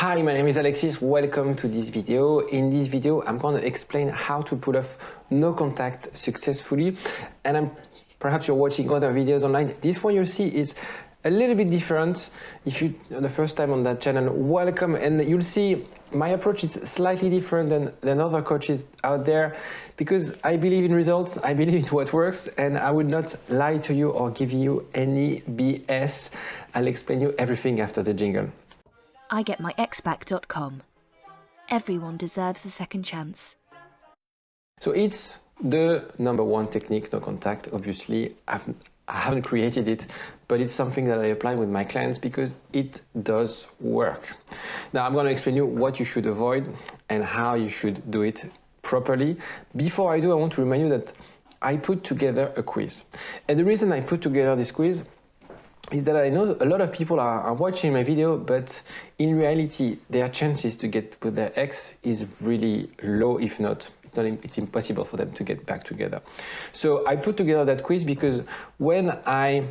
Hi, my name is Alexis. Welcome to this video. In this video, I'm going to explain how to pull off no contact successfully. And perhaps you're watching other videos online. This one you'll see is a little bit different. If you're the first time on that channel, welcome. And you'll see my approach is slightly different than other coaches out there because I believe in results. I believe in what works, and I would not lie to you or give you any BS. I'll explain you everything after the jingle. IGetMyXback.com. Everyone deserves a second chance. So it's the number one technique, no contact. Obviously, I haven't created it, but it's something that I apply with my clients because it does work. Now I'm going to explain you what you should avoid and how you should do it properly. Before I do, I want to remind you that I put together a quiz. And the reason I put together this quiz is that I know a lot of people are watching my video, but in reality, their chances to get with their ex is really low, if not, it's impossible for them to get back together. So I put together that quiz because when I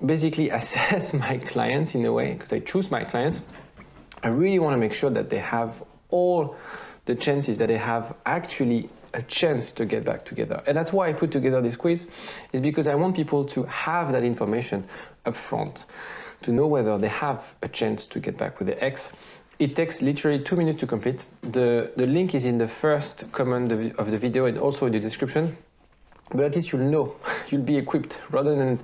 basically assess my clients in a way, because I choose my clients, I really want to make sure that they have all the chances that they have actually a chance to get back together. And that's why I put together this quiz, is because I want people to have that information up front, to know whether they have a chance to get back with their ex. It takes literally 2 minutes to complete. The link is in the first comment of the video and also in the description. But at least you'll know, you'll be equipped rather than,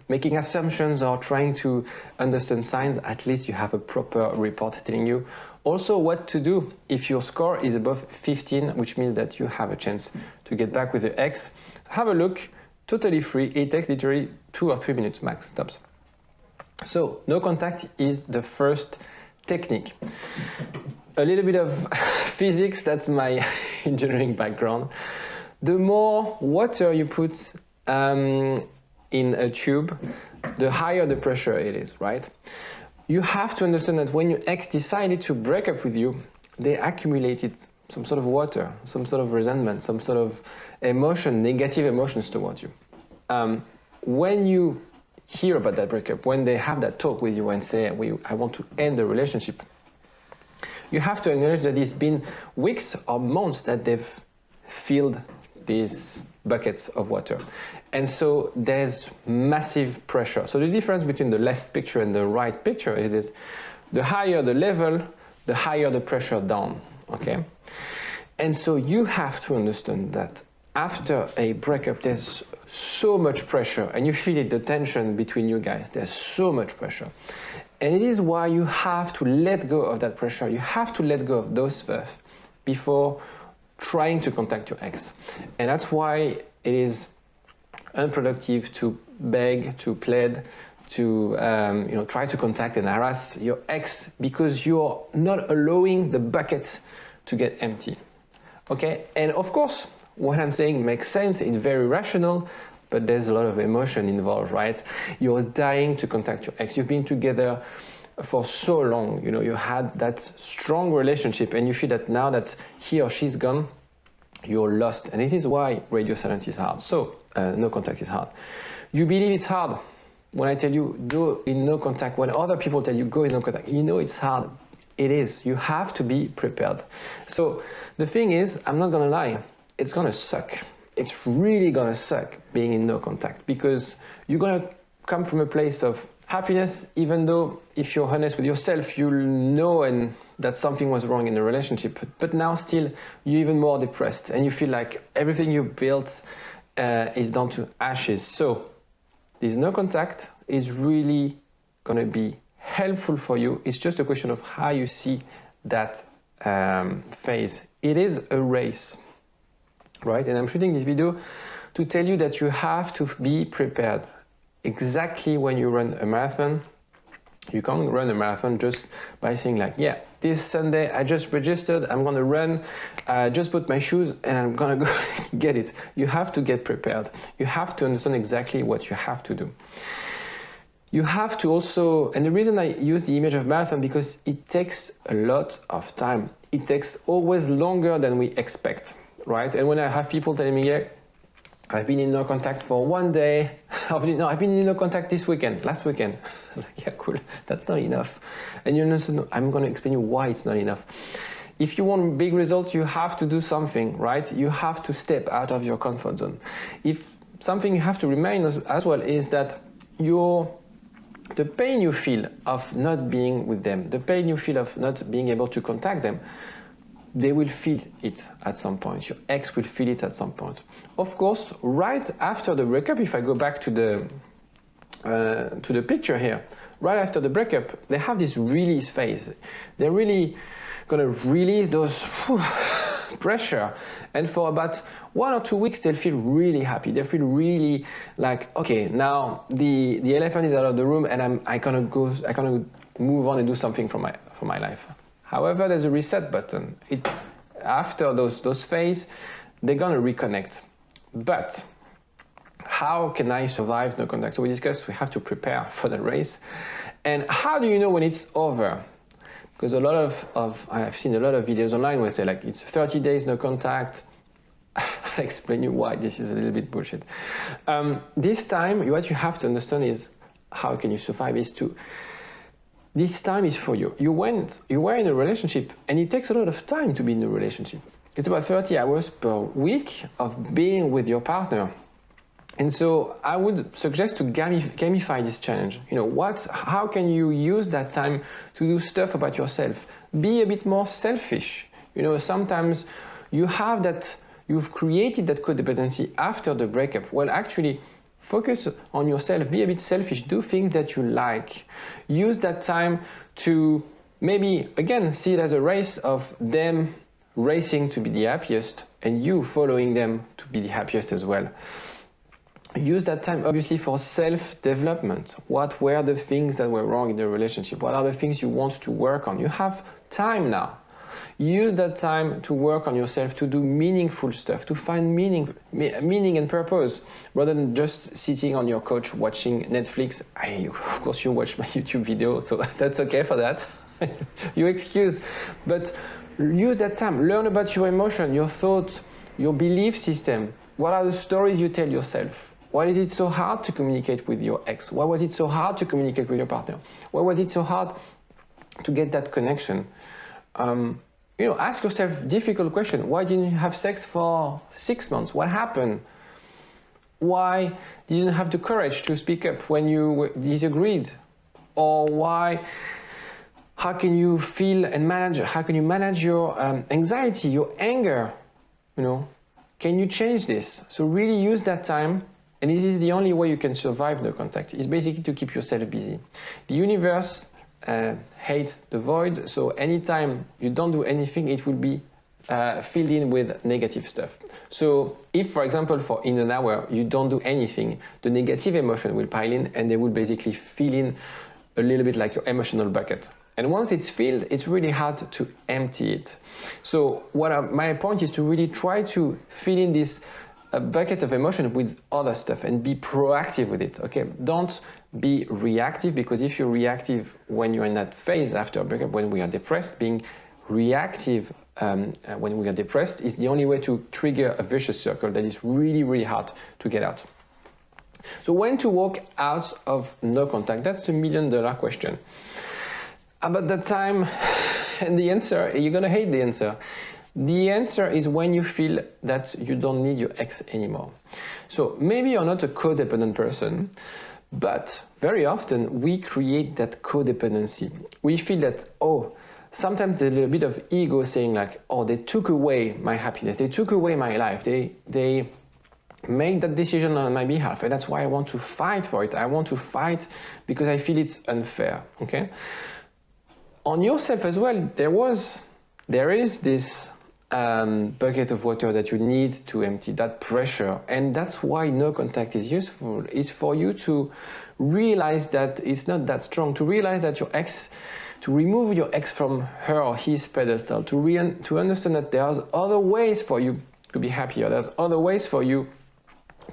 making assumptions or trying to understand signs. At least you have a proper report telling you also what to do if your score is above 15, which means that you have a chance to get back with your ex. Have a look, totally free. It takes literally 2 or 3 minutes max, tops. So no contact is the first technique. A little bit of physics, that's my engineering background. The more water you put in a tube, the higher the pressure it is, right? You have to understand that when your ex decided to break up with you, they accumulated some sort of water, some sort of resentment, some sort of emotion, negative emotions towards you. When you hear about that breakup, when they have that talk with you and say, I want to end the relationship, you have to acknowledge that it's been weeks or months that they've filled these buckets of water. And so there's massive pressure. So the difference between the left picture and the right picture is this: the higher the level, the higher the pressure down, okay? And so you have to understand that after a breakup, there's so much pressure, and you feel it, the tension between you guys, there's so much pressure. And it is why you have to let go of that pressure. You have to let go of those stuff before trying to contact your ex. And that's why it is unproductive to beg, to plead, to try to contact and harass your ex, because you're not allowing the bucket to get empty. Okay? And of course, what I'm saying makes sense, it's very rational, but there's a lot of emotion involved, right? You're dying to contact your ex. You've been together for so long, you had that strong relationship, and you feel that now that he or she's gone, you're lost. And it is why radio silence is hard. So no contact is hard. You believe it's hard when I tell you go in no contact, when other people tell you go in no contact, it's hard. It is. You have to be prepared. So the thing is, I'm not gonna lie, it's gonna suck. It's really gonna suck being in no contact, because you're gonna come from a place of happiness, even though if you're honest with yourself, you'll know and that something was wrong in the relationship. But now still, you're even more depressed and you feel like everything you built is down to ashes. So this no contact is really gonna be helpful for you. It's just a question of how you see that phase. It is a race, right? And I'm shooting this video to tell you that you have to be prepared. Exactly when you run a marathon, you can't run a marathon just by saying like, yeah, this Sunday I just registered, I'm gonna run, just put my shoes and I'm gonna go get it. You have to get prepared. You have to understand exactly what you have to do. You have to also, and the reason I use the image of marathon, because it takes a lot of time. It takes always longer than we expect, right? And when I have people telling me, yeah, I've been in no contact for one day. I've been in no contact this weekend, last weekend. Like, yeah, cool. That's not enough. And you know, I'm going to explain you why it's not enough. If you want big results, you have to do something, right? You have to step out of your comfort zone. If something you have to remain as well is that the pain you feel of not being with them, the pain you feel of not being able to contact them, they will feel it at some point. Your ex will feel it at some point. Of course, right after the breakup, if I go back to the picture here, right after the breakup, they have this release phase. They're really going to release those pressure, and for about 1 or 2 weeks, they'll feel really happy. They feel really like, okay, now the elephant is out of the room, and I gonna move on and do something for my life. However, there's a reset button. After those phases, they're gonna reconnect. But how can I survive no contact? So we discussed we have to prepare for the race. And how do you know when it's over? Because I've seen a lot of videos online where they say like it's 30 days no contact. I'll explain you why this is a little bit bullshit. This time, what you have to understand is how can you survive this time is for you. You were in a relationship, and it takes a lot of time to be in a relationship. It's about 30 hours per week of being with your partner. And so I would suggest to gamify this challenge. You know, how can you use that time to do stuff about yourself? Be a bit more selfish. You know, sometimes you've created that codependency after the breakup. Well, actually, focus on yourself, be a bit selfish, do things that you like. Use that time to maybe, again, see it as a race of them racing to be the happiest and you following them to be the happiest as well. Use that time, obviously, for self-development. What were the things that were wrong in the relationship? What are the things you want to work on? You have time now. Use that time to work on yourself, to do meaningful stuff, to find meaning and purpose, rather than just sitting on your couch watching Netflix. Of course, you watch my YouTube video, so that's okay for that. You excuse. But use that time. Learn about your emotion, your thoughts, your belief system. What are the stories you tell yourself? Why is it so hard to communicate with your ex? Why was it so hard to communicate with your partner? Why was it so hard to get that connection? You know, ask yourself difficult questions. Why didn't you have sex for 6 months? What happened? Why didn't you have the courage to speak up when you disagreed? Or how can you feel and how can you manage your anxiety, your anger? You know, can you change this? So really use that time, and this is the only way you can survive no contact. It's basically to keep yourself busy. The universe hates the void, so anytime you don't do anything, it will be filled in with negative stuff. So if, for example, in an hour you don't do anything, the negative emotion will pile in, and they will basically fill in a little bit like your emotional bucket. And once it's filled, it's really hard to empty it. So my point is to really try to fill in this bucket of emotion with other stuff and be proactive with it, okay? Don't be reactive, because if you're reactive when you're in that phase after a breakup, when we are depressed, being reactive when we are depressed is the only way to trigger a vicious circle that is really, really hard to get out. So when to walk out of no contact? That's the $1 million question. About that time, and the answer, you're gonna hate the answer. The answer is when you feel that you don't need your ex anymore. So maybe you're not a codependent person, but very often we create that codependency. We feel that, sometimes there's a bit of ego saying like, they took away my happiness, they took away my life, they made that decision on my behalf, and that's why I want to fight for it. I want to fight because I feel it's unfair, okay? On yourself as well, there is this bucket of water that you need to empty, that pressure, and that's why no contact is useful, is for you to realize that it's not that strong, to realize that your ex, to remove your ex from her or his pedestal, to understand that there's other ways for you to be happier, there's other ways for you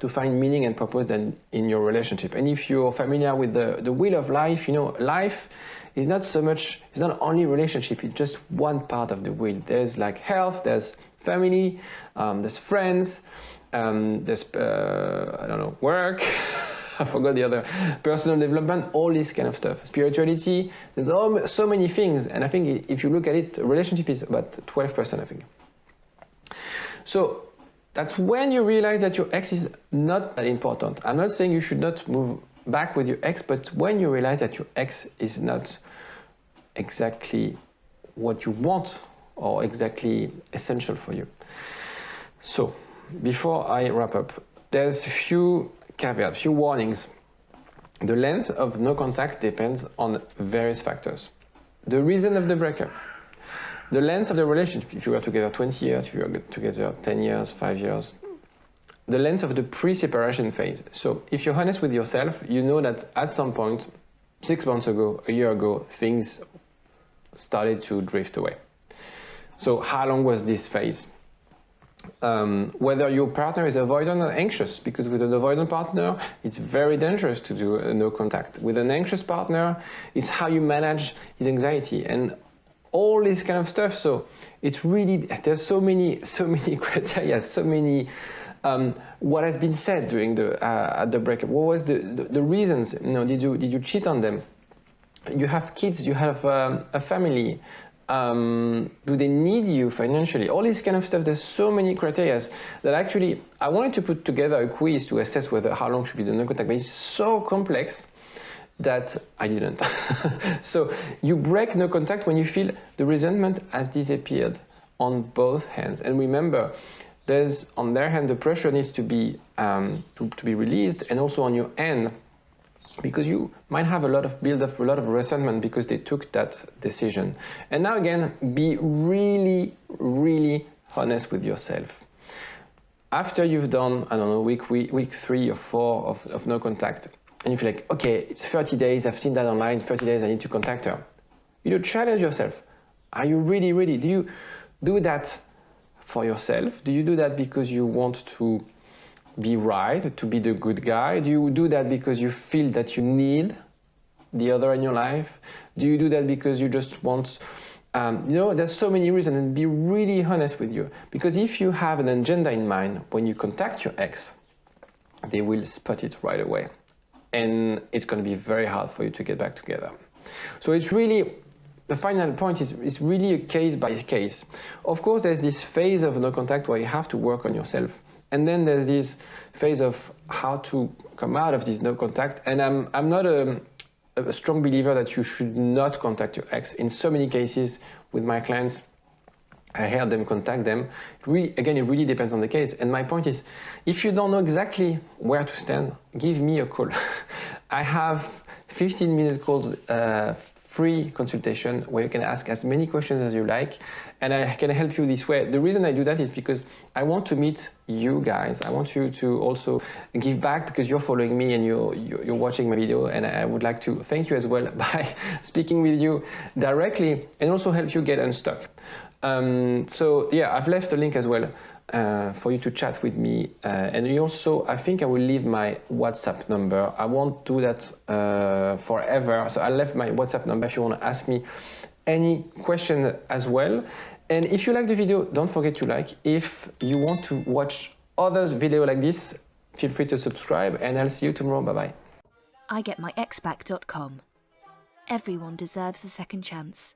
to find meaning and purpose than in your relationship. And if you're familiar with the wheel of life, you know, life is not so much, it's not only relationship, it's just one part of the wheel. There's like health, there's family, there's friends, there's, I don't know, work, I forgot the other, personal development, all this kind of stuff. Spirituality, there's so many things. And I think if you look at it, relationship is about 12%, I think. So that's when you realize that your ex is not that important. I'm not saying you should not move back with your ex, but when you realize that your ex is not exactly what you want or exactly essential for you. So before I wrap up, there's a few caveats, few warnings. The length of no contact depends on various factors. The reason of the breakup, the length of the relationship, if you were together 20 years, if you were together 10 years, 5 years, the length of the pre-separation phase. So if you're honest with yourself, you know that at some point, 6 months ago, a year ago, things started to drift away. So how long was this phase? Whether your partner is avoidant or anxious, because with an avoidant partner, it's very dangerous to do no contact. With an anxious partner, it's how you manage his anxiety and all this kind of stuff. So it's really, there's so many criteria, so many, what has been said during at the breakup. What was the reasons? You know, did you cheat on them? You have kids, you have a family. Do they need you financially? All this kind of stuff. There's so many criteria that actually I wanted to put together a quiz to assess how long should be the no contact, but it's so complex that I didn't. So you break no contact when you feel the resentment has disappeared on both hands. And remember, there's on their hand the pressure needs to be released, and also on your end, because you might have a lot of build-up, a lot of resentment because they took that decision. And now again, be really, really honest with yourself. After you've done, I don't know, week 3 or 4 of no contact, and you feel like, okay, it's 30 days, I've seen that online, 30 days, I need to contact her. You challenge yourself. Are you really ready? Do you do that for yourself? Do you do that because you want to be right, to be the good guy? Do you do that because you feel that you need the other in your life? Do you do that because you just want, there's so many reasons, and be really honest with you. Because if you have an agenda in mind when you contact your ex, they will spot it right away. And it's going to be very hard for you to get back together. So it's really, the final point is really a case by case. Of course, there's this phase of no contact where you have to work on yourself. And then there's this phase of how to come out of this no contact. And I'm not a strong believer that you should not contact your ex. In so many cases with my clients, I hear them contact them. It really depends on the case. And my point is, if you don't know exactly where to stand, give me a call. I have 15-minute calls, free consultation where you can ask as many questions as you like, and I can help you this way. The reason I do that is because I want to meet you guys. I want you to also give back because you're following me and you're watching my video, and I would like to thank you as well by speaking with you directly and also help you get unstuck. So yeah, I've left a link as well for you to chat with me, and you also, I think I will leave my WhatsApp number. I won't do that forever, so I left my WhatsApp number if you want to ask me any question as well. And if you like the video, don't forget to like. If you want to watch other videos like this, feel free to subscribe, and I'll see you tomorrow. Bye bye. igetmyexback.com. Everyone deserves a second chance.